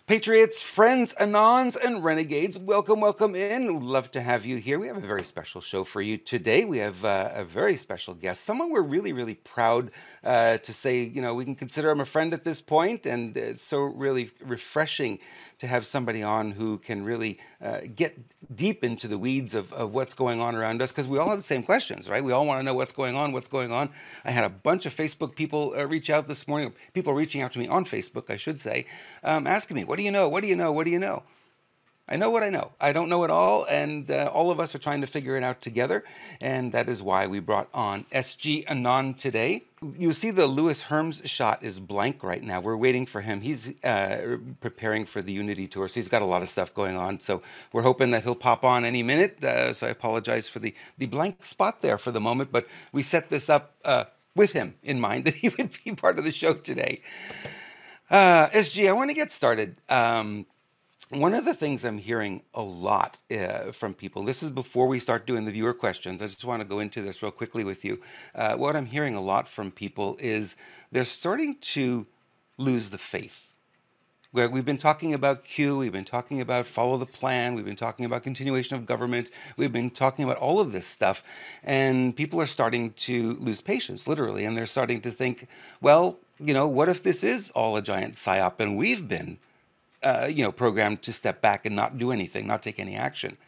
Patriots, friends, Anons, and Renegades, welcome, welcome in. Love to have you here. We have a very special show for you today. We have a very special guest, someone we're really, really proud to say, we can consider him a friend at this point, and it's so really refreshing to have somebody on who can really get deep into the weeds of what's going on around us, because we all have the same questions, right? We all want to know what's going on, what's going on. I had a bunch of Facebook people reach out this morning, people reaching out to me on Facebook, I should say, asking me, what do you know? What do you know? What do you know? I know what I know. I don't know it all, and all of us are trying to figure it out together, and that is why we brought on SG Anon today. You see the Lewis Herms shot is blank right now. We're waiting for him. He's preparing for the Unity Tour, so he's got a lot of stuff going on, so we're hoping that he'll pop on any minute, so I apologize for the blank spot there for the moment, but we set this up with him in mind that he would be part of the show today. SG, I want to get started. One of the things I'm hearing a lot from people, this is before we start doing the viewer questions. I just want to go into this real quickly with you. What I'm hearing a lot from people is they're starting to lose the faith. We've been talking about Q, we've been talking about follow the plan, we've been talking about continuation of government, we've been talking about all of this stuff, and people are starting to lose patience, literally, and they're starting to think, well, what if this is all a giant psyop and we've been, programmed to step back and not do anything, not take any action?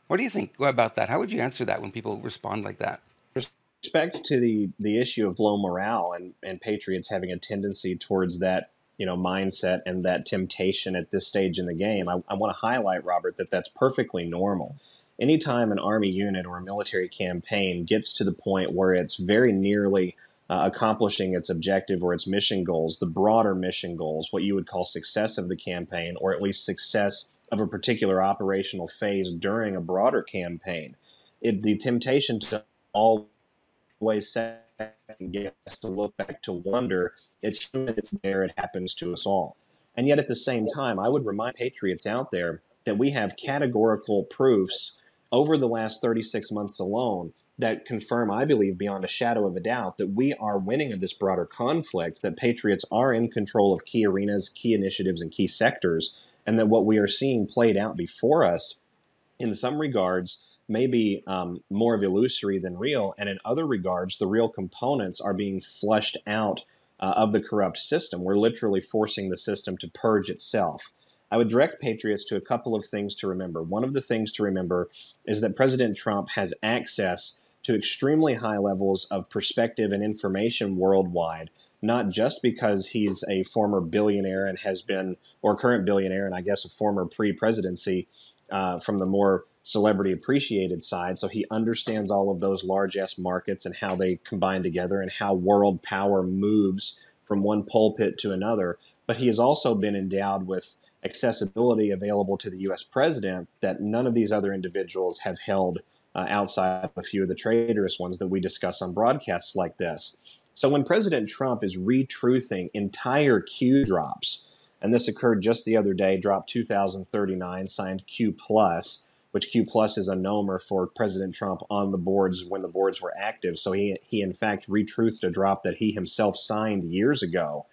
What do you think about that? How would you answer that when people respond like that? Respect to the issue of low morale and patriots having a tendency towards that mindset and that temptation at this stage in the game, I want to highlight, Robert, that that's perfectly normal. Anytime an army unit or a military campaign gets to the point where it's very nearly accomplishing its objective or its mission goals, the broader mission goals, what you would call success of the campaign, or at least success of a particular operational phase during a broader campaign, the temptation to always second guess, to look back, to wonder, it's human, it's there, it happens to us all. And yet at the same time, I would remind patriots out there that we have categorical proofs over the last 36 months alone that confirm, I believe, beyond a shadow of a doubt, that we are winning in this broader conflict, that patriots are in control of key arenas, key initiatives, and key sectors, and that what we are seeing played out before us, in some regards, may be more of illusory than real, and in other regards, the real components are being flushed out of the corrupt system. We're literally forcing the system to purge itself. I would direct patriots to a couple of things to remember. One of the things to remember is that President Trump has access to extremely high levels of perspective and information worldwide, not just because he's a former billionaire and has been, or current billionaire, and I guess a former pre-presidency from the more celebrity appreciated side. So he understands all of those large-ass markets and how they combine together and how world power moves from one pulpit to another. But he has also been endowed with accessibility available to the U.S. president that none of these other individuals have held outside of a few of the traitorous ones that we discuss on broadcasts like this. So when President Trump is retruthing entire Q drops, and this occurred just the other day, drop 2039, signed Q+, which Q+ is a nomer for President Trump on the boards when the boards were active. So he in fact retruthed a drop that he himself signed years ago.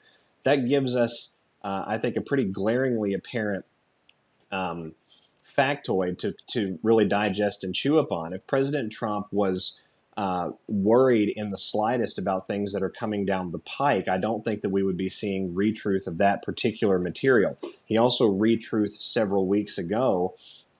That gives us, I think, a pretty glaringly apparent factoid to really digest and chew upon. If President Trump was worried in the slightest about things that are coming down the pike, I don't think that we would be seeing retruth of that particular material. He also retruthed several weeks ago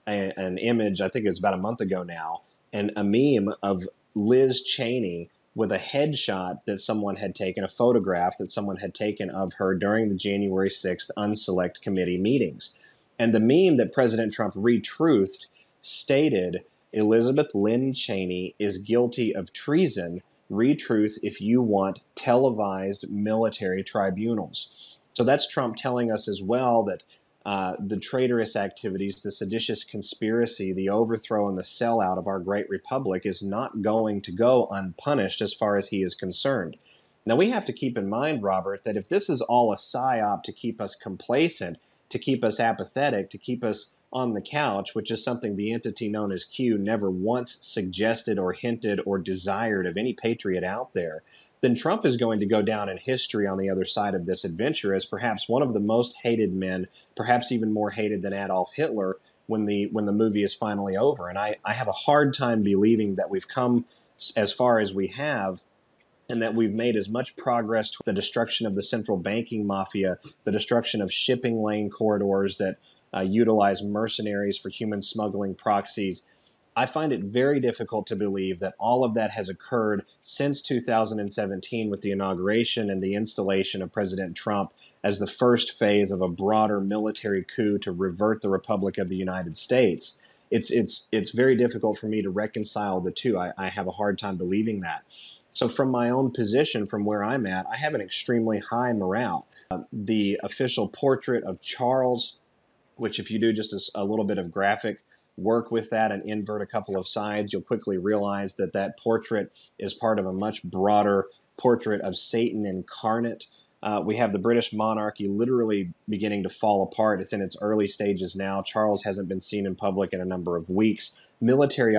an image, I think it was about a month ago now, and a meme of Liz Cheney with a headshot that someone had taken, a photograph that someone had taken of her during the January 6th Unselect Committee meetings. And the meme that President Trump retruthed stated, Elizabeth Lynn Cheney is guilty of treason. Retruth if you want televised military tribunals. So that's Trump telling us as well that the traitorous activities, the seditious conspiracy, the overthrow and the sellout of our great republic is not going to go unpunished as far as he is concerned. Now, we have to keep in mind, Robert, that if this is all a psyop to keep us complacent, to keep us apathetic, to keep us on the couch, which is something the entity known as Q never once suggested or hinted or desired of any patriot out there, then Trump is going to go down in history on the other side of this adventure as perhaps one of the most hated men, perhaps even more hated than Adolf Hitler when the movie is finally over. And I have a hard time believing that we've come as far as we have, and that we've made as much progress toward the destruction of the central banking mafia, the destruction of shipping lane corridors that utilize mercenaries for human smuggling proxies. I find it very difficult to believe that all of that has occurred since 2017 with the inauguration and the installation of President Trump as the first phase of a broader military coup to revert the Republic of the United States. It's very difficult for me to reconcile the two. I have a hard time believing that. So from my own position, from where I'm at, I have an extremely high morale. The official portrait of Charles, which if you do just a little bit of graphic work with that and invert a couple of sides, you'll quickly realize that that portrait is part of a much broader portrait of Satan incarnate. We have the British monarchy literally beginning to fall apart. It's in its early stages now. Charles hasn't been seen in public in a number of weeks. The military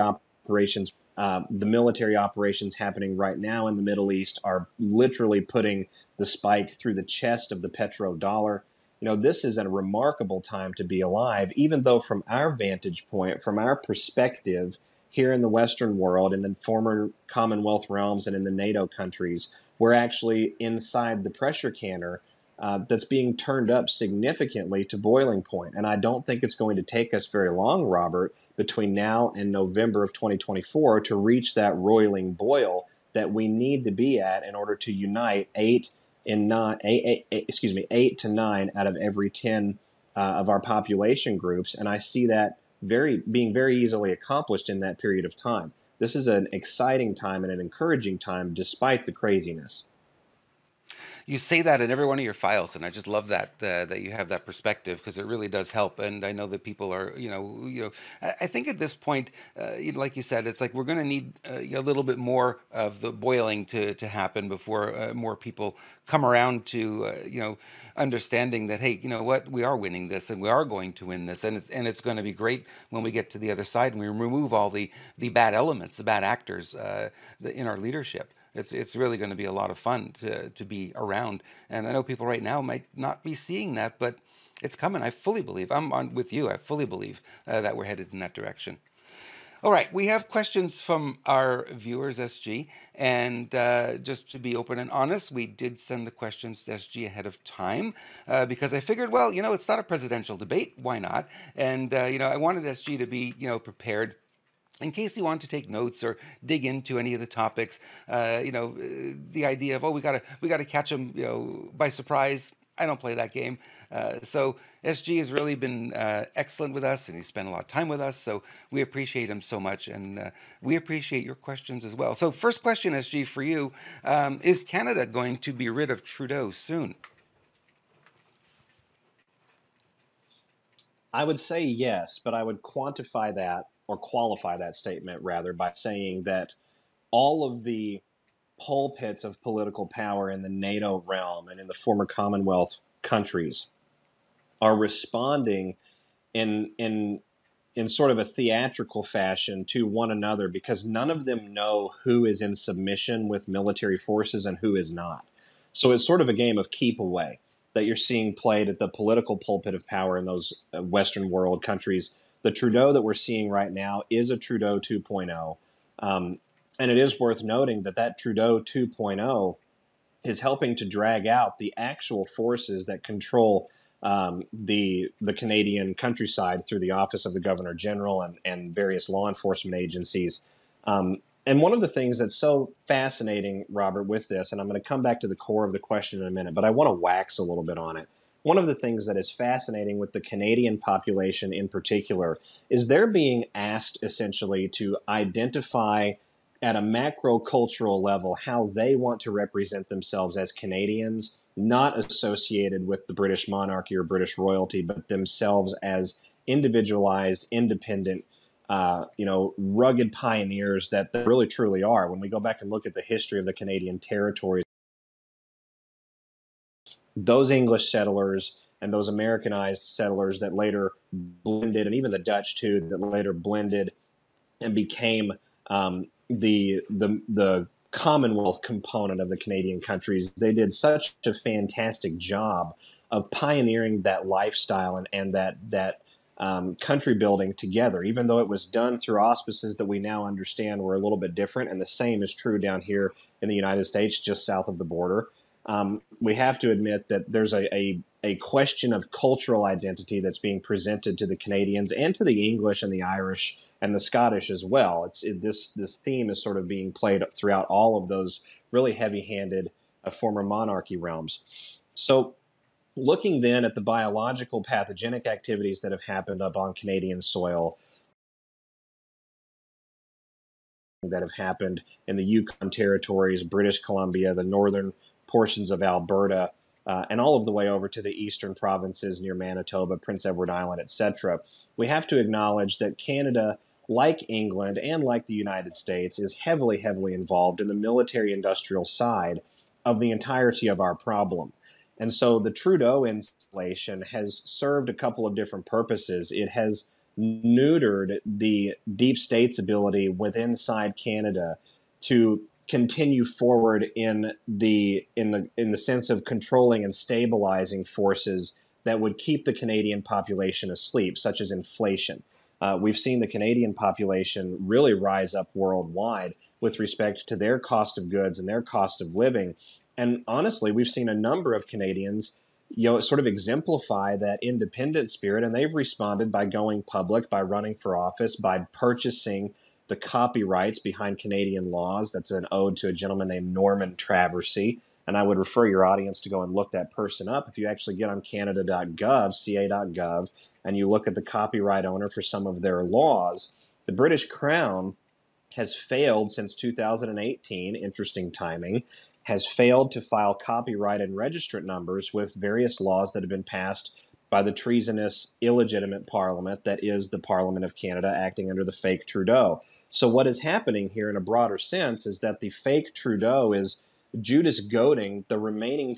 operations happening right now in the Middle East are literally putting the spike through the chest of the petrodollar. This is a remarkable time to be alive, even though from our vantage point, from our perspective here in the Western world, in the former Commonwealth realms and in the NATO countries, we're actually inside the pressure canner that's being turned up significantly to boiling point. And I don't think it's going to take us very long, Robert, between now and November of 2024 to reach that roiling boil that we need to be at in order to unite eight to nine out of every 10 of our population groups. And I see that being very easily accomplished in that period of time. This is an exciting time and an encouraging time despite the craziness. You say that in every one of your files, and I just love that you have that perspective because it really does help. And I know that people are, I think at this point, like you said, it's like we're going to need a little bit more of the boiling to happen before more people come around to, understanding that, hey, you know what, we are winning this, and we are going to win this, and it's going to be great when we get to the other side and we remove all the bad elements, the bad actors in our leadership. It's really going to be a lot of fun to be around. And I know people right now might not be seeing that, but it's coming. I fully believe. I'm on with you. I fully believe that we're headed in that direction. All right, we have questions from our viewers, SG. And just to be open and honest, we did send the questions to SG ahead of time because I figured, well, it's not a presidential debate. Why not? And, I wanted SG to be, prepared in case you want to take notes or dig into any of the topics. The idea of, oh, we gotta catch them, by surprise. I don't play that game. So SG has really been excellent with us, and he's spent a lot of time with us. So we appreciate him so much, and we appreciate your questions as well. So first question, SG, for you: is Canada going to be rid of Trudeau soon? I would say yes, but I would quantify that or qualify that statement rather by saying that all of the pulpits of political power in the NATO realm and in the former Commonwealth countries are responding in sort of a theatrical fashion to one another because none of them know who is in submission with military forces and who is not. So it's sort of a game of keep away that you're seeing played at the political pulpit of power in those Western world countries. The Trudeau that we're seeing right now is a Trudeau 2.0. And it is worth noting that Trudeau 2.0 is helping to drag out the actual forces that control the Canadian countryside through the Office of the Governor General and various law enforcement agencies. And one of the things that's so fascinating, Robert, with this, and I'm going to come back to the core of the question in a minute, but I want to wax a little bit on it. One of the things that is fascinating with the Canadian population in particular is they're being asked essentially to identify at a macro cultural level how they want to represent themselves as Canadians, not associated with the British monarchy or British royalty, but themselves as individualized, independent, rugged pioneers that they really truly are. When we go back and look at the history of the Canadian territories, those English settlers and those Americanized settlers that later blended, and even the Dutch too, that later blended and became the Commonwealth component of the Canadian countries, they did such a fantastic job of pioneering that lifestyle and that country building together, even though it was done through auspices that we now understand were a little bit different. And the same is true down here in the United States, just south of the border. We have to admit that there's a question of cultural identity that's being presented to the Canadians and to the English and the Irish and the Scottish as well. This theme is sort of being played throughout all of those really heavy-handed former monarchy realms. So looking then at the biological pathogenic activities that have happened up on Canadian soil, that have happened in the Yukon territories, British Columbia, the northern portions of Alberta, and all of the way over to the eastern provinces near Manitoba, Prince Edward Island, etc. We have to acknowledge that Canada, like England and like the United States, is heavily, heavily involved in the military-industrial side of the entirety of our problem. And so the Trudeau installation has served a couple of different purposes. It has neutered the deep state's ability within inside Canada to continue forward in the sense of controlling and stabilizing forces that would keep the Canadian population asleep, such as inflation. We've seen the Canadian population really rise up worldwide with respect to their cost of goods and their cost of living. And honestly, we've seen a number of Canadians sort of exemplify that independent spirit, and they've responded by going public, by running for office, by purchasing the copyrights behind Canadian laws. That's an ode to a gentleman named Norman Traversy, and I would refer your audience to go and look that person up. If you actually get on canada.gov, ca.gov, and you look at the copyright owner for some of their laws, the British Crown has failed since 2018, interesting timing, has failed to file copyright and registrant numbers with various laws that have been passed by the treasonous, illegitimate parliament that is the Parliament of Canada acting under the fake Trudeau. So what is happening here in a broader sense is that the fake Trudeau is Judas goading the remaining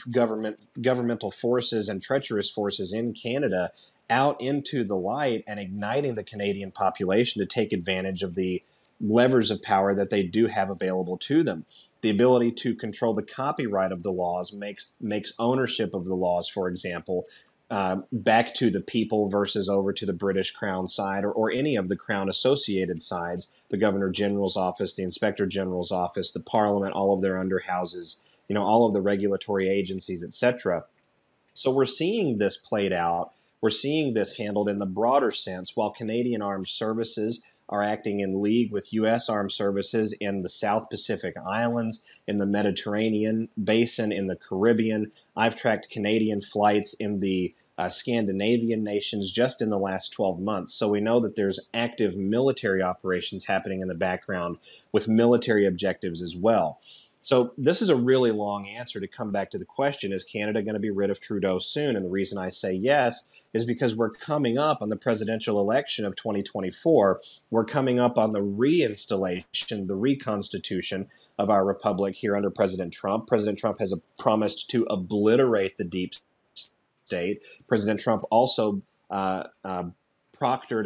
governmental forces and treacherous forces in Canada out into the light and igniting the Canadian population to take advantage of the levers of power that they do have available to them. The ability to control the copyright of the laws makes ownership of the laws, for example, back to the people versus over to the British Crown side or any of the Crown associated sides, the Governor General's office, the Inspector General's office, the Parliament, all of their underhouses, all of the regulatory agencies, etc. So we're seeing this played out. We're seeing this handled in the broader sense while Canadian armed services are acting in league with U.S. armed services in the South Pacific Islands, in the Mediterranean basin, in the Caribbean. I've tracked Canadian flights in the Scandinavian nations just in the last 12 months. So we know that there's active military operations happening in the background with military objectives as well. So this is a really long answer to come back to the question, is Canada going to be rid of Trudeau soon? And the reason I say yes is because we're coming up on the presidential election of 2024. We're coming up on the reinstallation, the reconstitution of our republic here under President Trump. President Trump has promised to obliterate the deep state. President Trump also proctored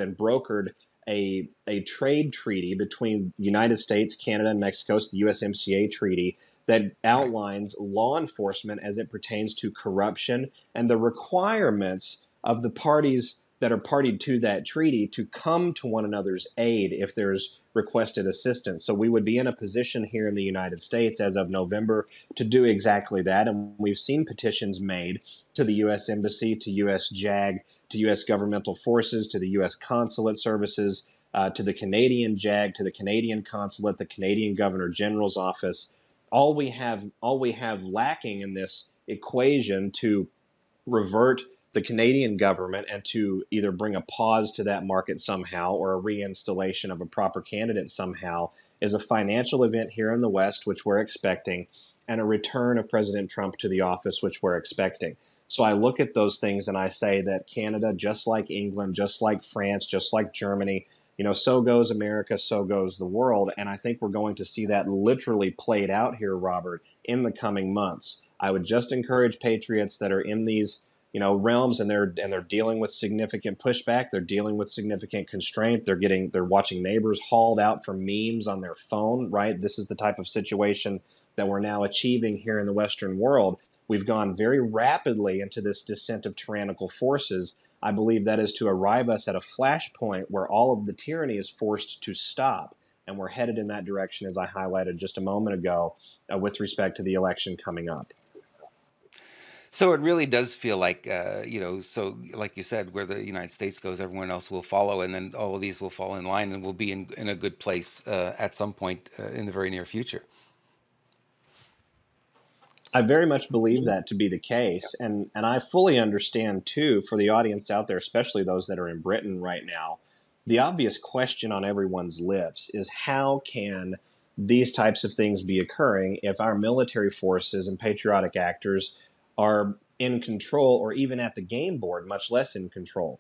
and brokered a trade treaty between the United States, Canada, and Mexico. It's the USMCA treaty that outlines law enforcement as it pertains to corruption and the requirements of the parties that are party to that treaty to come to one another's aid if there's requested assistance. So we would be in a position here in the United States as of November to do exactly that. And we've seen petitions made to the U.S. Embassy, to U.S. JAG, to U.S. governmental forces, to the U.S. consulate services, to the Canadian JAG, to the Canadian consulate, the Canadian Governor General's office. All we have lacking in this equation to revert the Canadian government and to either bring a pause to that market somehow or a reinstallation of a proper candidate somehow is a financial event here in the West, which we're expecting, and a return of President Trump to the office, which we're expecting. So I look at those things and I say that Canada, just like England, just like France, just like Germany, so goes America, so goes the world. And I think we're going to see that literally played out here, Robert, in the coming months. I would just encourage patriots that are in these realms, and they're dealing with significant pushback. They're dealing with significant constraint. They're watching neighbors hauled out for memes on their phone, right? This is the type of situation that we're now achieving here in the Western world. We've gone very rapidly into this descent of tyrannical forces. I believe that is to arrive us at a flashpoint where all of the tyranny is forced to stop. And we're headed in that direction, as I highlighted just a moment ago, with respect to the election coming up. So it really does feel like, so like you said, where the United States goes, everyone else will follow, and then all of these will fall in line, and we'll be in a good place at some point in the very near future. I very much believe that to be the case. And I fully understand, too, for the audience out there, especially those that are in Britain right now, the obvious question on everyone's lips is how can these types of things be occurring if our military forces and patriotic actors are in control or even at the game board, much less in control?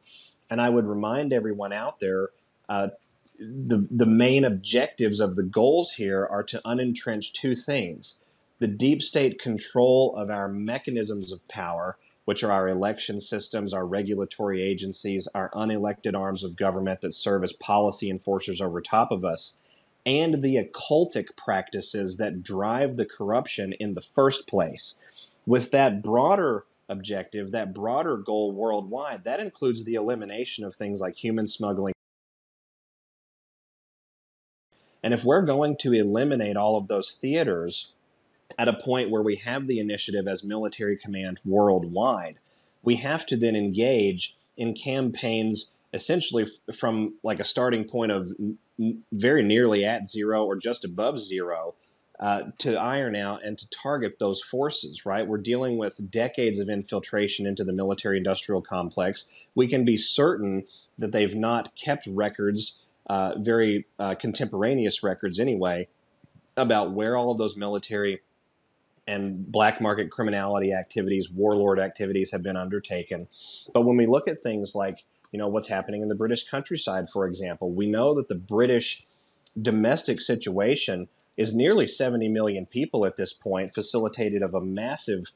And I would remind everyone out there the main objectives of the goals here are to unentrench two things: the deep state control of our mechanisms of power, which are our election systems, our regulatory agencies, our unelected arms of government that serve as policy enforcers over top of us, and the occultic practices that drive the corruption in the first place. With that broader objective, that broader goal worldwide, that includes the elimination of things like human smuggling. And if we're going to eliminate all of those theaters at a point where we have the initiative as military command worldwide, we have to then engage in campaigns essentially from like a starting point of very nearly at zero or just above zero, to iron out and to target those forces, right? We're dealing with decades of infiltration into the military industrial complex. We can be certain that they've not kept records, very contemporaneous records anyway, about where all of those military and black market criminality activities, warlord activities have been undertaken. But when we look at things like, what's happening in the British countryside, for example, we know that the British domestic situation is nearly 70 million people at this point, facilitated of a massive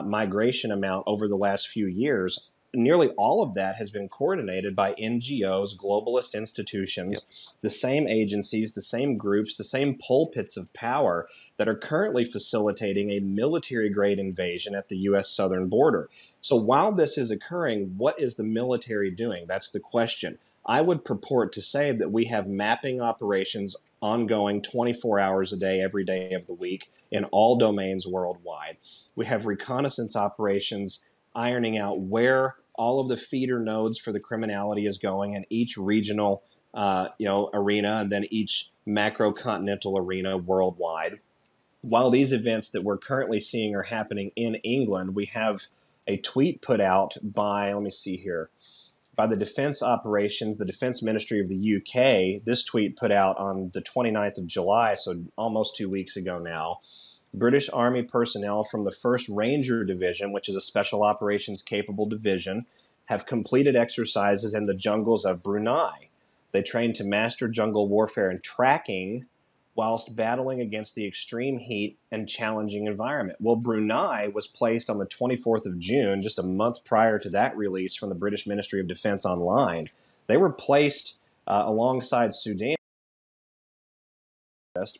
migration amount over the last few years. Nearly all of that has been coordinated by NGOs, globalist institutions, yep, the same agencies, the same groups, the same pulpits of power that are currently facilitating a military-grade invasion at the U.S. southern border. So while this is occurring, what is the military doing? That's the question. I would purport to say that we have mapping operations ongoing 24 hours a day, every day of the week, in all domains worldwide. We have reconnaissance operations ironing out where all of the feeder nodes for the criminality is going in each regional arena, and then each macro-continental arena worldwide. While these events that we're currently seeing are happening in England, we have a tweet put out by, let me see here, by the Defense Operations, the Defense Ministry of the UK. This tweet put out on the 29th of July, so almost 2 weeks ago now. British Army personnel from the 1st Ranger Division, which is a special operations capable division, have completed exercises in the jungles of Brunei. They trained to master jungle warfare and tracking whilst battling against the extreme heat and challenging environment. Well, Brunei was placed on the 24th of June, just a month prior to that release from the British Ministry of Defense online. They were placed alongside Sudan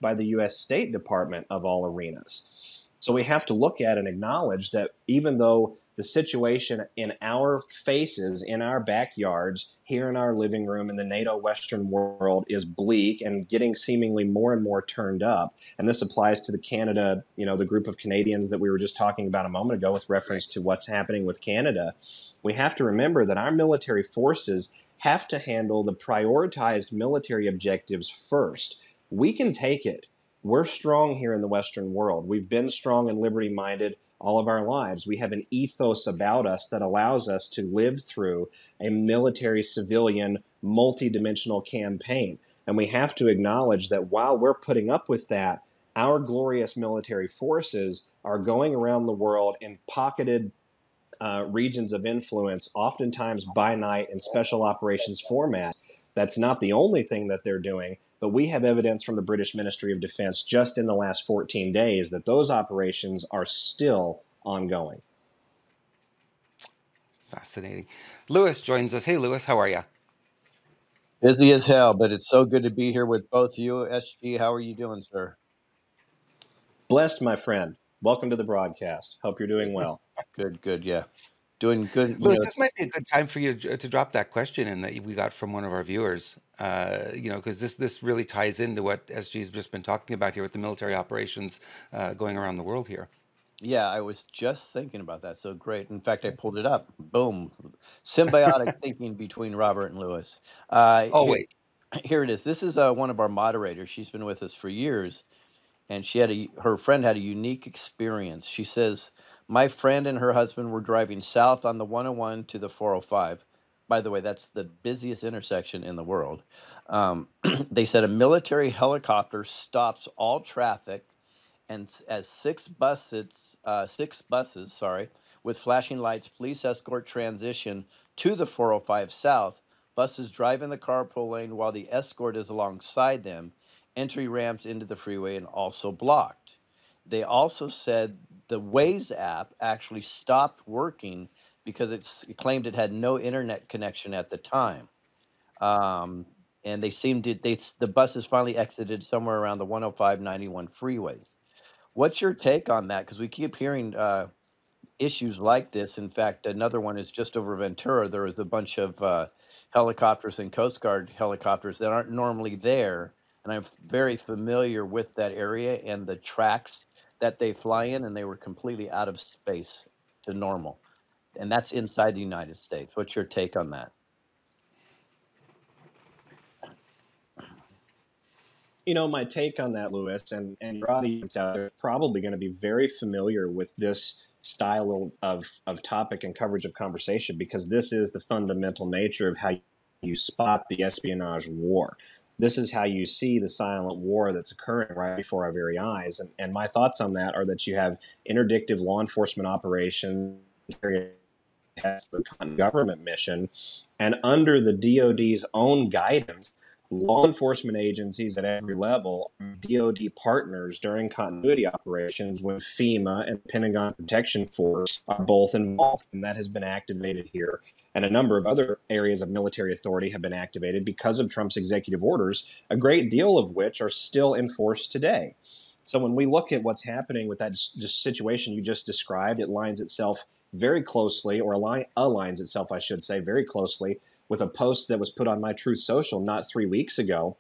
by the U.S. State Department of all arenas. So we have to look at and acknowledge that even though the situation in our faces, in our backyards, here in our living room, in the NATO Western world is bleak and getting seemingly more and more turned up, and this applies to the Canada, the group of Canadians that we were just talking about a moment ago with reference to what's happening with Canada, we have to remember that our military forces have to handle the prioritized military objectives first. We can take it. We're strong here in the Western world. We've been strong and liberty-minded all of our lives. We have an ethos about us that allows us to live through a military-civilian, multi-dimensional campaign. And we have to acknowledge that while we're putting up with that, our glorious military forces are going around the world in pocketed regions of influence, oftentimes by night in special operations format. That's not the only thing that they're doing, but we have evidence from the British Ministry of Defense just in the last 14 days that those operations are still ongoing. Fascinating. Lewis joins us. Hey, Lewis, how are you? Busy as hell, but it's so good to be here with both you. SG, how are you doing, sir? Blessed, my friend. Welcome to the broadcast. Hope you're doing well. Good, good, yeah. Doing good. Lewis, this might be a good time for you to drop that question in that we got from one of our viewers. Because this really ties into what SG's just been talking about here with the military operations going around the world here. Yeah, I was just thinking about that. So great. In fact, I pulled it up. Boom. Symbiotic thinking between Robert and Lewis. Here, Always. here it is. This is one of our moderators. She's been with us for years, and her friend had a unique experience. She says, "My friend and her husband were driving south on the 101 to the 405. By the way, that's the busiest intersection in the world. They said a military helicopter stops all traffic, and as six buses, sorry, with flashing lights, police escort transition to the 405 south. Buses drive in the carpool lane while the escort is alongside them. Entry ramps into the freeway and also blocked. They also said the Waze app actually stopped working because it claimed it had no internet connection at the time. Um, and the buses finally exited somewhere around the 105-91 freeways. What's your take on that? Because we keep hearing issues like this. In fact, another one is just over Ventura. There was a bunch of helicopters and Coast Guard helicopters that aren't normally there, and I'm very familiar with that area and the tracks that they fly in, and they were completely out of space to normal, and that's inside the United States. What's your take on that? My take on that, Lewis, and your audience out there is probably going to be very familiar with this style of topic and coverage of conversation because this is the fundamental nature of how you spot the espionage war. This is how you see the silent war that's occurring right before our very eyes. And my thoughts on that are that you have interdictive law enforcement operations, has a government mission, and under the DoD's own guidance, law enforcement agencies at every level are DoD partners during continuity operations when FEMA and Pentagon Protection Force are both involved. And that has been activated here. And a number of other areas of military authority have been activated because of Trump's executive orders, a great deal of which are still in force today. So when we look at what's happening with that just situation you just described, it lines itself very closely, or aligns itself, I should say, very closely with a post that was put on my Truth Social not 3 weeks ago,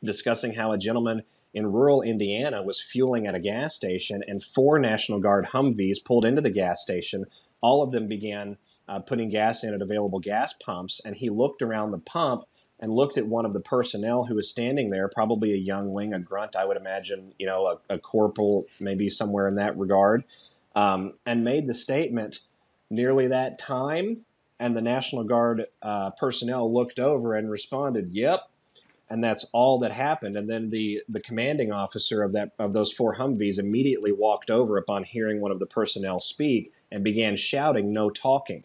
discussing how a gentleman in rural Indiana was fueling at a gas station and 4 National Guard Humvees pulled into the gas station. All of them began putting gas in at available gas pumps, and he looked around the pump and looked at one of the personnel who was standing there, probably a youngling, a grunt, I would imagine, a corporal, maybe somewhere in that regard, and made the statement, "Nearly that time." And the National Guard personnel looked over and responded, "Yep." And that's all that happened. And then the commanding officer of those 4 Humvees immediately walked over upon hearing one of the personnel speak and began shouting, "No talking."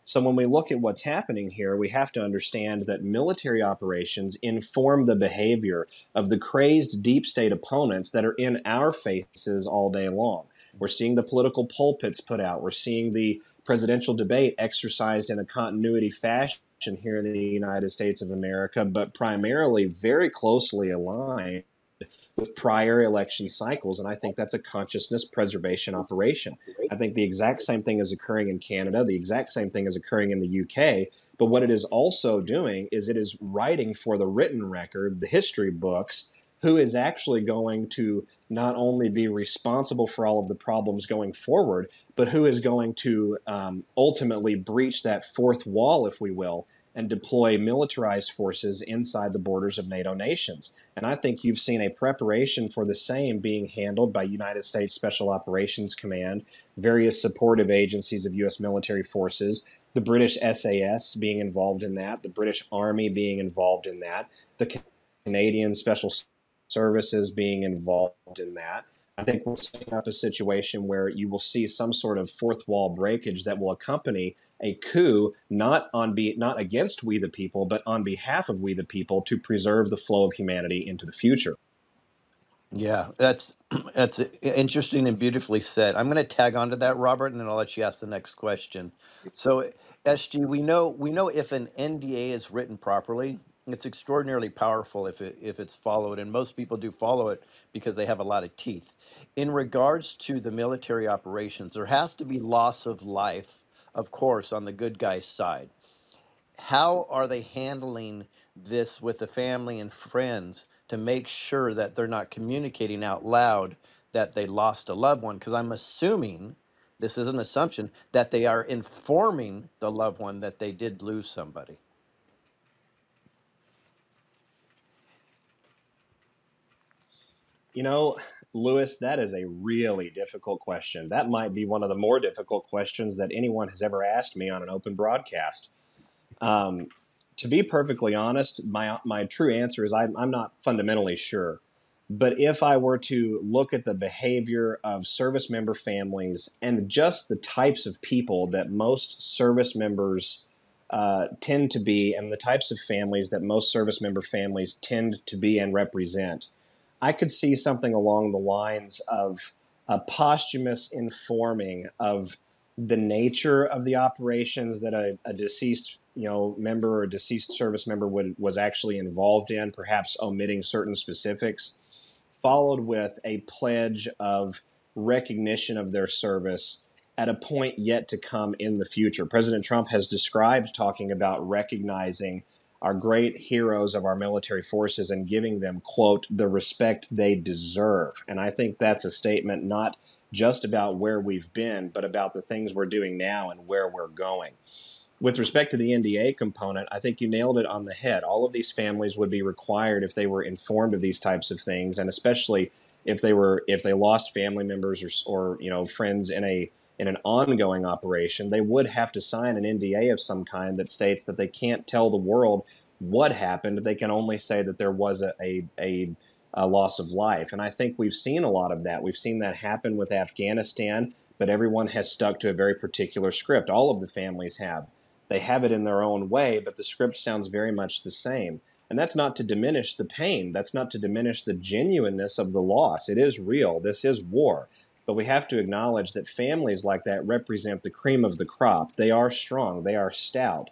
So when we look at what's happening here, we have to understand that military operations inform the behavior of the crazed deep state opponents that are in our faces all day long. We're seeing the political pulpits put out. We're seeing the presidential debate exercised in a continuity fashion here in the United States of America, but primarily very closely aligned with prior election cycles. And I think that's a consciousness preservation operation. I think the exact same thing is occurring in Canada. The exact same thing is occurring in the UK. But what it is also doing is it is writing for the written record, the history books, who is actually going to not only be responsible for all of the problems going forward, but who is going to ultimately breach that fourth wall, if we will, and deploy militarized forces inside the borders of NATO nations. And I think you've seen a preparation for the same being handled by United States Special Operations Command, various supportive agencies of U.S. military forces, the British SAS being involved in that, the British Army being involved in that, the Canadian Special Services being involved in that. I think we're setting up a situation where you will see some sort of fourth wall breakage that will accompany a coup, not against we the people, but on behalf of we the people, to preserve the flow of humanity into the future. Yeah, that's that's interesting and beautifully said. I'm going to tag onto that, Robert, and then I'll let you ask the next question. So SG, we know if an NDA is written properly, it's extraordinarily powerful if it's followed, and most people do follow it because they have a lot of teeth. In regards to the military operations, there has to be loss of life, of course, on the good guy's side. How are they handling this with the family and friends to make sure that they're not communicating out loud that they lost a loved one? Because I'm assuming, this is an assumption, that they are informing the loved one that they did lose somebody. You know, Lewis, that is a really difficult question. That might be one of the more difficult questions that anyone has ever asked me on an open broadcast. Um, to be perfectly honest, my true answer is I'm not fundamentally sure. But if I were to look at the behavior of service member families and just the types of people that most service members tend to be, and the types of families that most service member families tend to be and represent, I could see something along the lines of a posthumous informing of the nature of the operations that a deceased member or deceased service member was actually involved in, perhaps omitting certain specifics, followed with a pledge of recognition of their service at a point yet to come in the future. President Trump has described talking about recognizing our great heroes of our military forces and giving them, quote, the respect they deserve. And I think that's a statement not just about where we've been, but about the things we're doing now and where we're going. With respect to the NDA component, I think you nailed it on the head. All of these families would be required, if they were informed of these types of things, and especially if they lost family members or friends in an ongoing operation, they would have to sign an NDA of some kind that states that they can't tell the world what happened. They can only say that there was a loss of life. And I think we've seen a lot of that. We've seen that happen with Afghanistan, but everyone has stuck to a very particular script. All of the families have. They have it in their own way, but the script sounds very much the same. And that's not to diminish the pain. That's not to diminish the genuineness of the loss. It is real. This is war. But we have to acknowledge that families like that represent the cream of the crop. They are strong. They are stout.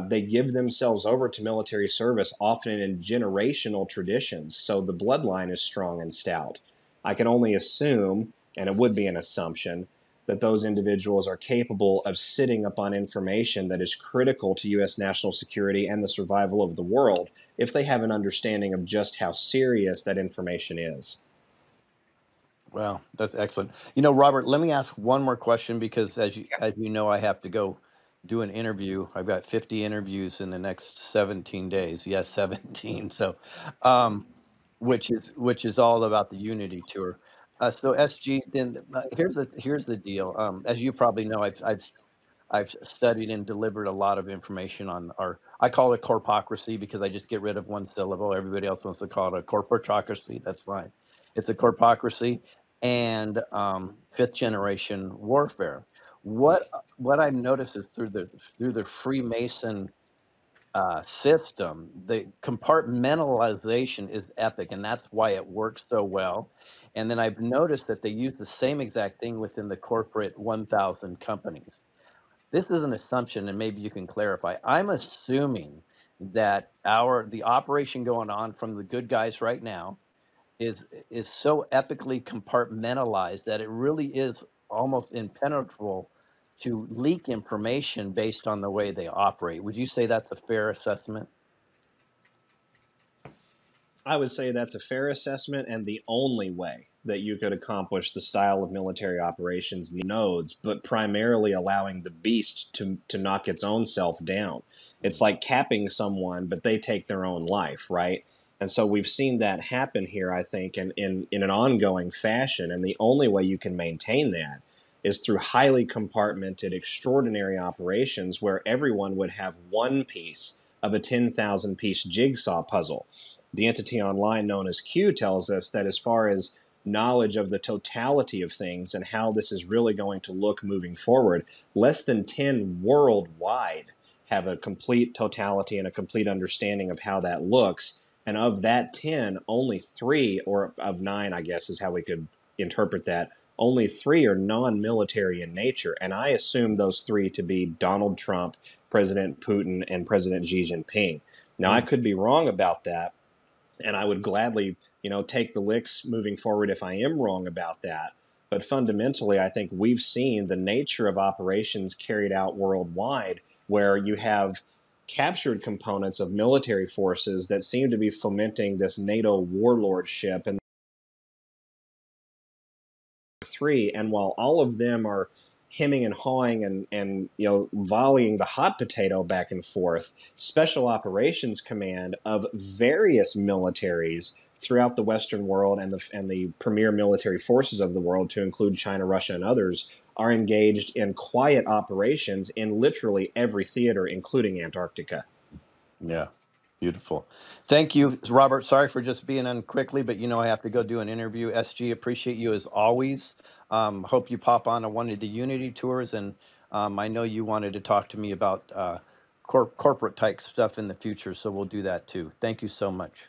They give themselves over to military service, often in generational traditions. So the bloodline is strong and stout. I can only assume, and it would be an assumption, that those individuals are capable of sitting upon information that is critical to U.S. national security and the survival of the world if they have an understanding of just how serious that information is. Wow, that's excellent. Robert, let me ask one more question because Yeah. as you know, I have to go do an interview. I've got 50 interviews in the next 17 days. Yes, 17. So, um, which is all about the Unity tour. So SG, then here's the deal. As you probably know, I've studied and delivered a lot of information on I call it corpocracy because I just get rid of one syllable. Everybody else wants to call it a corporatocracy. That's fine. It's a corpocracy and fifth generation warfare. What I've noticed is through the Freemason system, the compartmentalization is epic, and that's why it works so well. And then I've noticed that they use the same exact thing within the corporate 1,000 companies. This is an assumption, and maybe you can clarify. I'm assuming that the operation going on from the good guys right now is so epically compartmentalized that it really is almost impenetrable to leak information based on the way they operate. Would you say that's a fair assessment? I would say that's a fair assessment and the only way that you could accomplish the style of military operations nodes, but primarily allowing the beast to knock its own self down. It's like capping someone, but they take their own life, right? And so we've seen that happen here, I think, in an ongoing fashion. And the only way you can maintain that is through highly compartmented, extraordinary operations where everyone would have one piece of a 10,000 piece jigsaw puzzle. The entity online known as Q tells us that as far as knowledge of the totality of things and how this is really going to look moving forward, less than 10 worldwide have a complete totality and a complete understanding of how that looks. And of that 10, only 3, or of 9, I guess is how we could interpret that, only 3 are non-military in nature, and I assume those 3 to be Donald Trump, President Putin, and President Xi Jinping. Now, I could be wrong about that, and I would gladly, take the licks moving forward if I am wrong about that. But fundamentally, I think we've seen the nature of operations carried out worldwide, where you have captured components of military forces that seem to be fomenting this NATO warlordship and 3. And while all of them are hemming and hawing and volleying the hot potato back and forth, Special Operations Command of various militaries throughout the Western world and the premier military forces of the world, to include China, Russia, and others, are engaged in quiet operations in literally every theater, including Antarctica. Yeah. Beautiful. Thank you, Robert. Sorry for just being on quickly, but I have to go do an interview. SG, appreciate you as always. Hope you pop on one of the Unity tours, and I know you wanted to talk to me about corporate type stuff in the future, so we'll do that too. Thank you so much.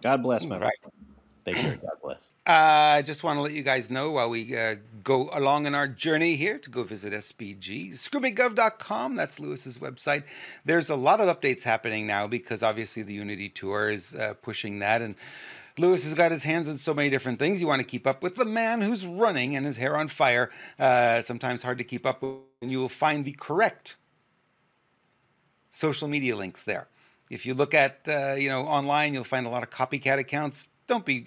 God bless, my Right. Take care. God bless. I just want to let you guys know while we go along in our journey here to go visit SBG, screwbiggov.com. That's Lewis's website. There's a lot of updates happening now because obviously the Unity Tour is pushing that. And Lewis has got his hands on so many different things. You want to keep up with the man who's running and his hair on fire. Sometimes hard to keep up with, and you will find the correct social media links there. If you look at, online, you'll find a lot of copycat accounts. Don't be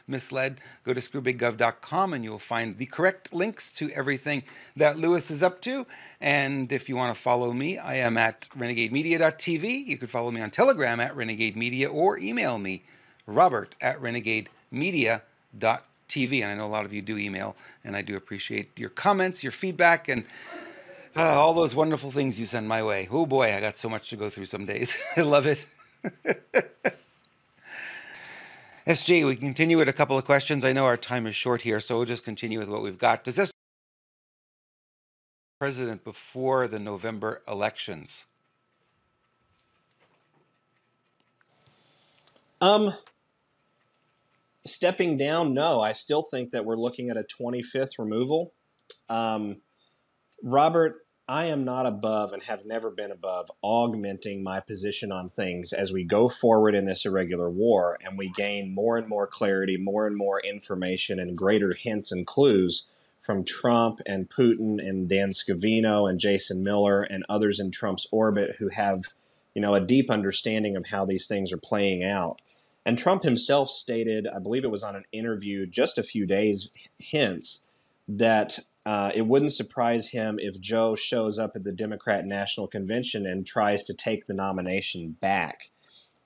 misled. Go to screwbiggov.com and you'll find the correct links to everything that Lewis is up to. And if you want to follow me, I am at renegademedia.tv. You can follow me on Telegram at Renegade Media or email me, Robert at renegademedia.tv. And I know a lot of you do email, and I do appreciate your comments, your feedback, and all those wonderful things you send my way. Oh boy, I got so much to go through some days. I love it. SJ, we can continue with a couple of questions. I know our time is short here, so we'll just continue with what we've got. Does this president before the November elections? Stepping down, no. I still think that we're looking at a 25th removal. Robert, I am not above and have never been above augmenting my position on things as we go forward in this irregular war and we gain more and more clarity, more and more information, and greater hints and clues from Trump and Putin and Dan Scavino and Jason Miller and others in Trump's orbit who have, a deep understanding of how these things are playing out. And Trump himself stated, I believe it was on an interview just a few days hence, that it wouldn't surprise him if Joe shows up at the Democrat National Convention and tries to take the nomination back.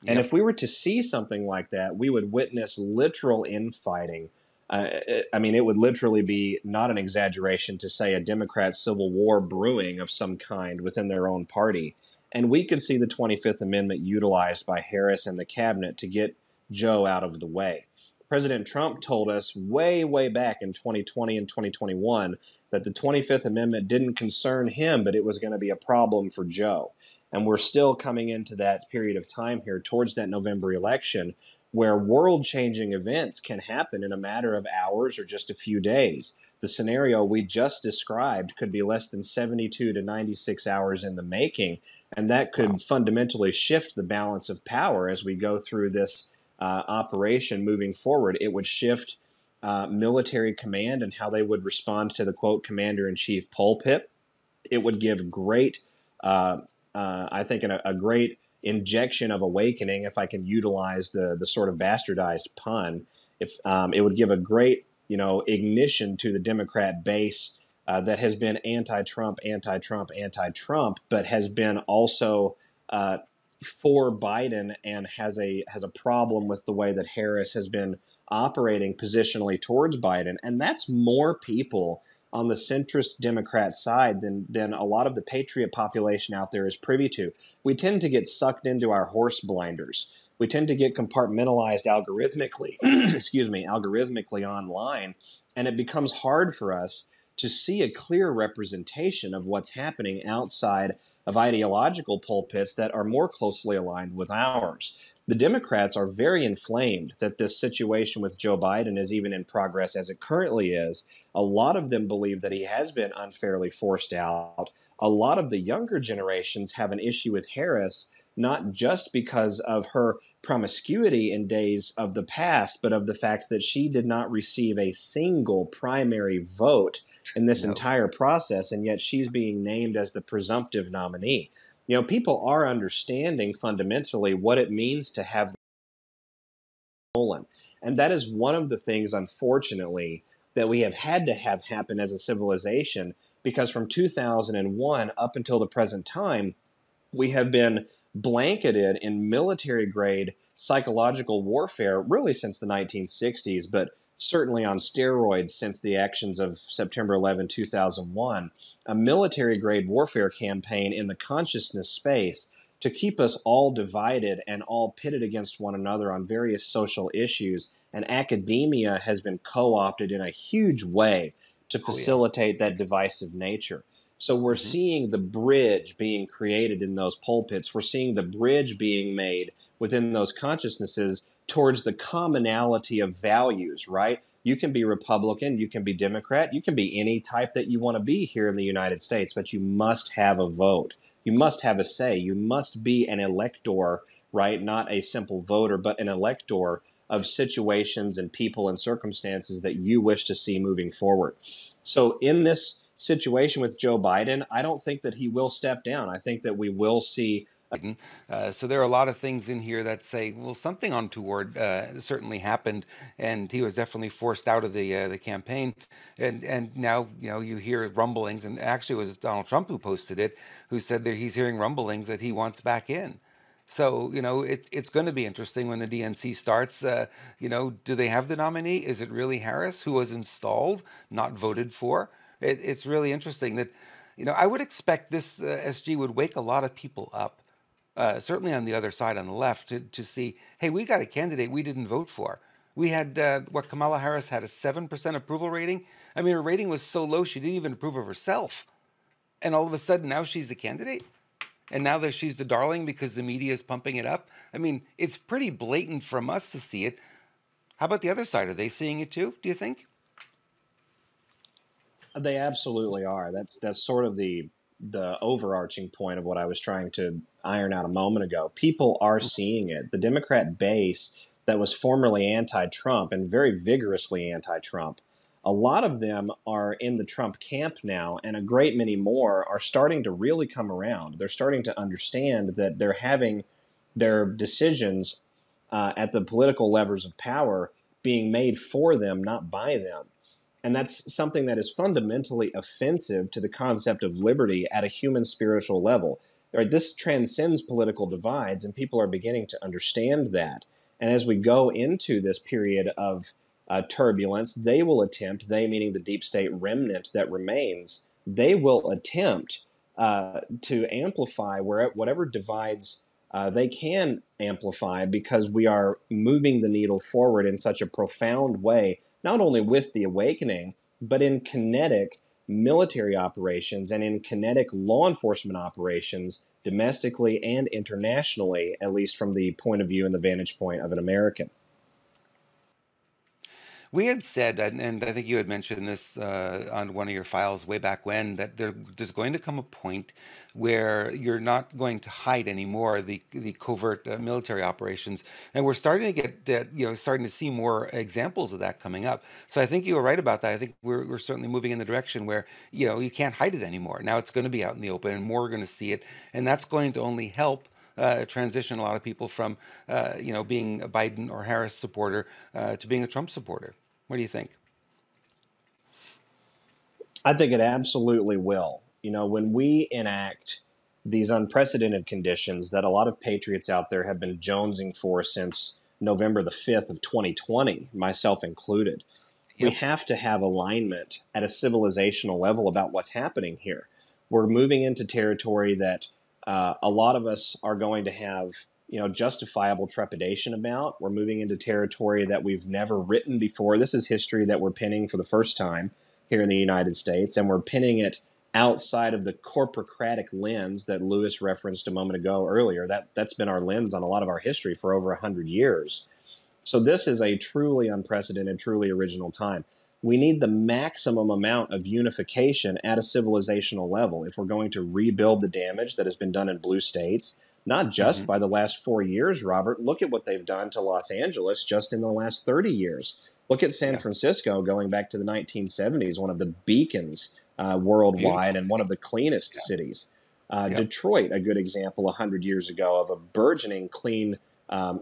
And if we were to see something like that, we would witness literal infighting. It would literally be not an exaggeration to say a Democrat civil war brewing of some kind within their own party. And we could see the 25th Amendment utilized by Harris and the cabinet to get Joe out of the way. President Trump told us way, way back in 2020 and 2021 that the 25th Amendment didn't concern him, but it was going to be a problem for Joe. And we're still coming into that period of time here towards that November election where world-changing events can happen in a matter of hours or just a few days. The scenario we just described could be less than 72 to 96 hours in the making, and that could fundamentally shift the balance of power as we go through this operation moving forward. It would shift military command and how they would respond to the, quote, commander-in-chief pulpit. It would give great, I think, a great injection of awakening, if I can utilize the sort of bastardized pun. If it would give a great, ignition to the Democrat base that has been anti-Trump, but has been also for Biden and has a problem with the way that Harris has been operating positionally towards Biden. And that's more people on the centrist Democrat side than a lot of the patriot population out there is privy to. We tend to get sucked into our horse blinders. We tend to get compartmentalized algorithmically, algorithmically online, and it becomes hard for us to see a clear representation of what's happening outside of ideological pulpits that are more closely aligned with ours. The Democrats are very inflamed that this situation with Joe Biden is even in progress as it currently is. A lot of them believe that he has been unfairly forced out. A lot of the younger generations have an issue with Harris, not just because of her promiscuity in days of the past, but of the fact that she did not receive a single primary vote in this No. entire process, and yet she's being named as the presumptive nominee. You know, people are understanding fundamentally what it means to have stolen. And that is one of the things, unfortunately, that we have had to have happen as a civilization, because from 2001 up until the present time, we have been blanketed in military grade psychological warfare really since the 1960s, but certainly on steroids since the actions of September 11, 2001, a military grade warfare campaign in the consciousness space to keep us all divided and all pitted against one another on various social issues. And academia has been co-opted in a huge way to facilitate that divisive nature. So we're seeing the bridge being created in those pulpits. We're seeing the bridge being made within those consciousnesses towards the commonality of values, right? You can be Republican, you can be Democrat, you can be any type that you want to be here in the United States, but you must have a vote. You must have a say. You must be an elector, right? Not a simple voter, but an elector of situations and people and circumstances that you wish to see moving forward. So in this situation with Joe Biden, I don't think that he will step down. I think that we will see. So there are a lot of things in here that say, well, something untoward certainly happened, and he was definitely forced out of the campaign. And now you hear rumblings, and actually it was Donald Trump who posted it, who said that he's hearing rumblings that he wants back in. So it's going to be interesting when the DNC starts. Do they have the nominee? Is it really Harris, who was installed, not voted for? It's really interesting that, I would expect this SG would wake a lot of people up, certainly on the other side, on the left, to see, hey, we got a candidate we didn't vote for. We had, Kamala Harris had a 7% approval rating. I mean, her rating was so low, she didn't even approve of herself. And all of a sudden, now she's the candidate. And now that she's the darling because the media is pumping it up. I mean, it's pretty blatant from us to see it. How about the other side? Are they seeing it too, do you think? They absolutely are. That's sort of the overarching point of what I was trying to iron out a moment ago. People are seeing it. The Democrat base that was formerly anti-Trump and very vigorously anti-Trump, a lot of them are in the Trump camp now, and a great many more are starting to really come around. They're starting to understand that they're having their decisions at the political levers of power being made for them, not by them. And that's something that is fundamentally offensive to the concept of liberty at a human spiritual level. Right? This transcends political divides, and people are beginning to understand that. And as we go into this period of turbulence, they will attempt, they meaning the deep state remnant that remains, they will attempt to amplify whatever divides they can amplify, because we are moving the needle forward in such a profound way, not only with the awakening, but in kinetic military operations and in kinetic law enforcement operations, domestically and internationally, at least from the point of view and the vantage point of an American. We had said, and I think you had mentioned this on one of your files way back when, that there's going to come a point where you're not going to hide anymore the covert military operations, and we're starting to get that, starting to see more examples of that coming up. So I think you were right about that. I think we're certainly moving in the direction where you can't hide it anymore. Now it's going to be out in the open, and more are going to see it, and that's going to only help transition a lot of people from, being a Biden or Harris supporter to being a Trump supporter. What do you think? I think it absolutely will. When we enact these unprecedented conditions that a lot of patriots out there have been jonesing for since November the 5th of 2020, myself included, we have to have alignment at a civilizational level about what's happening here. We're moving into territory that a lot of us are going to have justifiable trepidation about. We're moving into territory that we've never written before. This is history that we're penning for the first time here in the United States, and we're penning it outside of the corporocratic lens that Lewis referenced a moment ago earlier. That's been our lens on a lot of our history for over 100 years. So this is a truly unprecedented, truly original time. We need the maximum amount of unification at a civilizational level if we're going to rebuild the damage that has been done in blue states, not just by the last 4 years, Robert. Look at what they've done to Los Angeles just in the last 30 years. Look at San Francisco going back to the 1970s, one of the beacons worldwide and one of the cleanest cities. Detroit, a good example 100 years ago of a burgeoning clean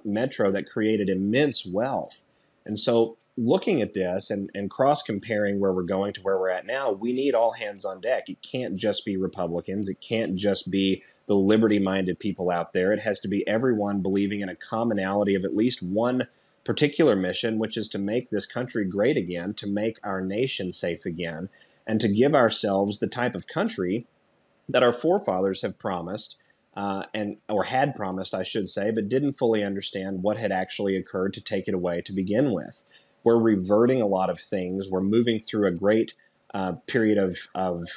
metro that created immense wealth. And so looking at this and cross-comparing where we're going to where we're at now, we need all hands on deck. It can't just be Republicans. It can't just be the liberty-minded people out there. It has to be everyone believing in a commonality of at least one particular mission, which is to make this country great again, to make our nation safe again, and to give ourselves the type of country that our forefathers have promised, or had promised, I should say, but didn't fully understand what had actually occurred to take it away to begin with. We're reverting a lot of things. We're moving through a great period of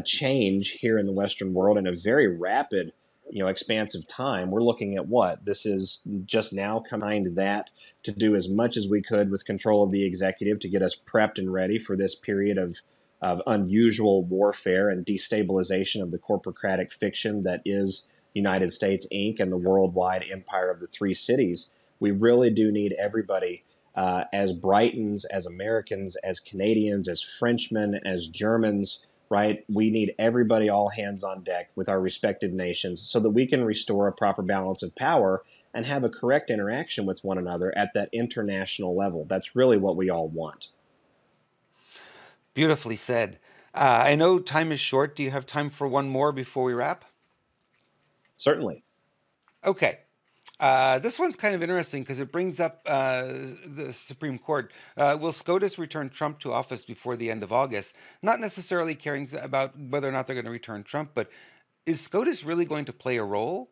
change here in the Western world in a very rapid, expansive time. We're looking at what? This is just now combined that to do as much as we could with control of the executive to get us prepped and ready for this period of unusual warfare and destabilization of the corporocratic fiction that is United States Inc. and the worldwide empire of the three cities. We really do need everybody, as Britons, as Americans, as Canadians, as Frenchmen, as Germans, right? We need everybody all hands on deck with our respective nations so that we can restore a proper balance of power and have a correct interaction with one another at that international level. That's really what we all want. Beautifully said. I know time is short. Do you have time for one more before we wrap? Certainly. Okay. This one's kind of interesting because it brings up the Supreme Court. Will SCOTUS return Trump to office before the end of August? Not necessarily caring about whether or not they're going to return Trump, but is SCOTUS really going to play a role?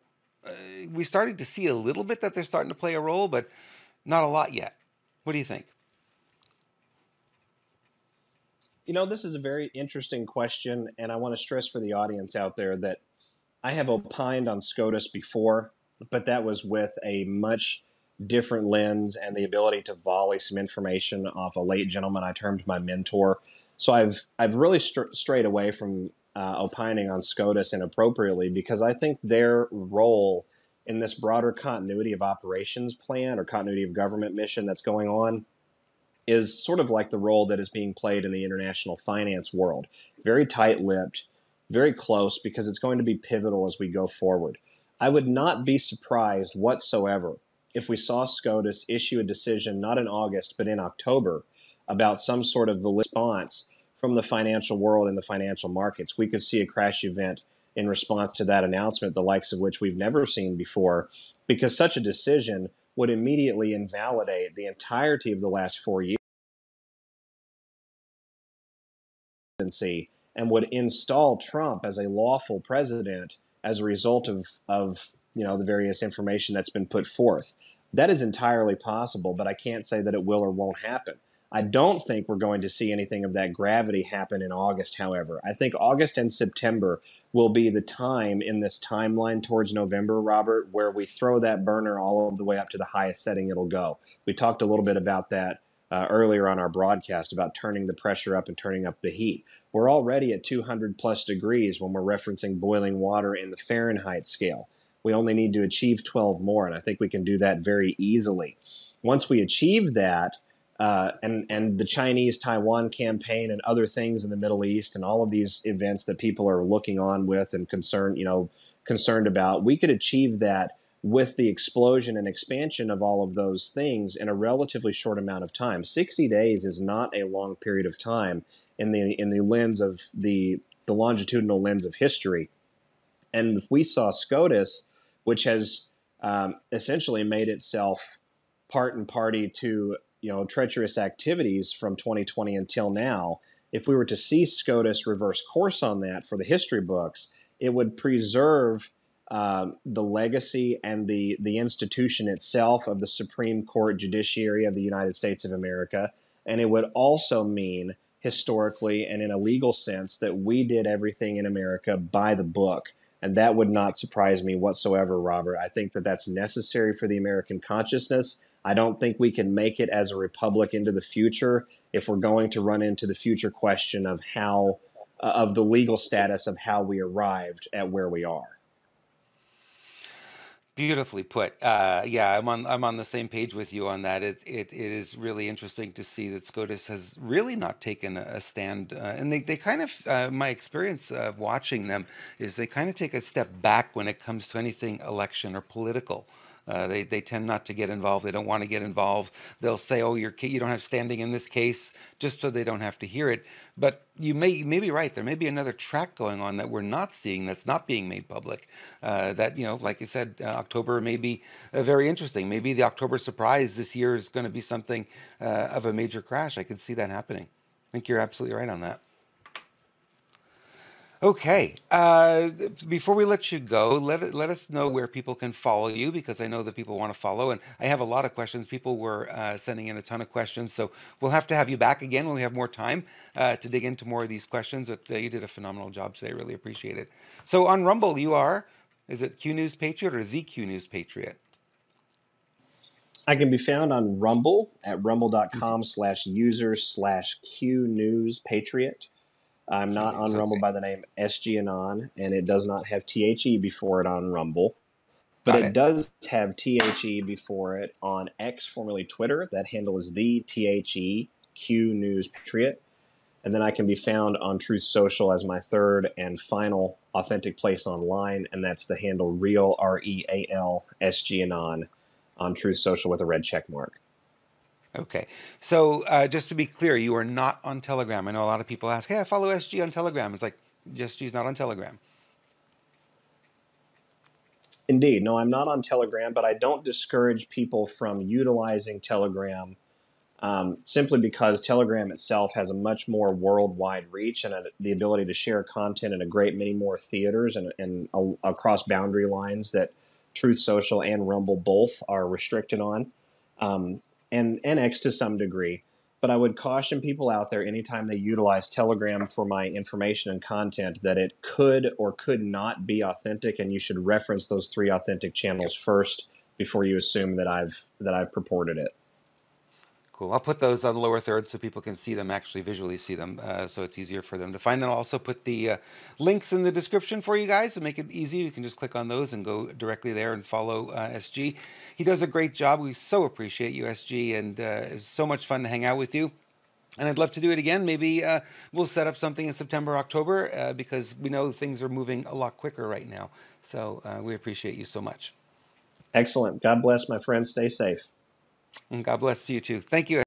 We started to see a little bit that they're starting to play a role, but not a lot yet. What do you think? This is a very interesting question, and I want to stress for the audience out there that I have opined on SCOTUS before, but that was with a much different lens and the ability to volley some information off a late gentleman I termed my mentor. So I've really strayed away from opining on SCOTUS inappropriately because I think their role in this broader continuity of operations plan or continuity of government mission that's going on is sort of like the role that is being played in the international finance world. Very tight-lipped, very close, because it's going to be pivotal as we go forward. I would not be surprised whatsoever if we saw SCOTUS issue a decision, not in August, but in October, about some sort of response from the financial world and the financial markets. We could see a crash event in response to that announcement, the likes of which we've never seen before, because such a decision would immediately invalidate the entirety of the last 4 years and would install Trump as a lawful president as a result of the various information that's been put forth. That is entirely possible, but I can't say that it will or won't happen. I don't think we're going to see anything of that gravity happen in August, however. I think August and September will be the time in this timeline towards November, Robert, where we throw that burner all the way up to the highest setting it'll go. We talked a little bit about that earlier on our broadcast about turning the pressure up and turning up the heat. We're already at 200 plus degrees when we're referencing boiling water in the Fahrenheit scale. We only need to achieve 12 more, and I think we can do that very easily. Once we achieve that, and the Chinese-Taiwan campaign and other things in the Middle East and all of these events that people are looking on with and concerned about, we could achieve that with the explosion and expansion of all of those things in a relatively short amount of time. 60 days is not a long period of time in the lens of the longitudinal lens of history. And if we saw SCOTUS, which has essentially made itself part and party to treacherous activities from 2020 until now, if we were to see SCOTUS reverse course on that for the history books, it would preserve the legacy and the institution itself of the Supreme Court judiciary of the United States of America. And it would also mean historically and in a legal sense that we did everything in America by the book. And that would not surprise me whatsoever, Robert. I think that that's necessary for the American consciousness. I don't think we can make it as a republic into the future if we're going to run into the future question of how, of the legal status of how we arrived at where we are. Beautifully put. Yeah, I'm on the same page with you on that. It is really interesting to see that SCOTUS has really not taken a stand, and they kind of my experience of watching them is they kind of take a step back when it comes to anything election or political. They tend not to get involved. They don't want to get involved. They'll say, "Oh, you don't have standing in this case," just so they don't have to hear it. But you may be right. There may be another track going on that we're not seeing, that's not being made public. That, like you said, October may be very interesting. Maybe the October surprise this year is going to be something of a major crash. I could see that happening. I think you're absolutely right on that. Okay. Before we let you go, let us know where people can follow you, because I know that people want to follow, and I have a lot of questions. People were sending in a ton of questions, so we'll have to have you back again when we have more time to dig into more of these questions. But you did a phenomenal job today. Really appreciate it. So on Rumble, is it Q News Patriot or the Q News Patriot? I can be found on Rumble at rumble.com/user/Q News Patriot. I'm not on Rumble by the name SG Anon, and it does not have THE before it on Rumble. But it does have THE before it on X, formerly Twitter. That handle is the THE Q News Patriot. And then I can be found on Truth Social as my third and final authentic place online, and that's the handle Real, REAL, SG Anon on Truth Social with a red check mark. Okay. So just to be clear, you are not on Telegram. I know a lot of people ask, hey, I follow SG on Telegram. It's like, SG's not on Telegram. Indeed. No, I'm not on Telegram, but I don't discourage people from utilizing Telegram simply because Telegram itself has a much more worldwide reach and the ability to share content in a great many more theaters and across boundary lines that Truth Social and Rumble both are restricted on, and X to some degree. But I would caution people out there anytime they utilize Telegram for my information and content that it could or could not be authentic, and you should reference those 3 authentic channels first before you assume that I've purported it. Cool. I'll put those on the lower third so people can see them, actually visually see them, so it's easier for them to find. Then I'll also put the links in the description for you guys to make it easy. You can just click on those and go directly there and follow SG. He does a great job. We so appreciate you, SG, and it's so much fun to hang out with you. And I'd love to do it again. Maybe we'll set up something in September, October, because we know things are moving a lot quicker right now. So we appreciate you so much. Excellent. God bless, my friend. Stay safe. And God bless you too. Thank you.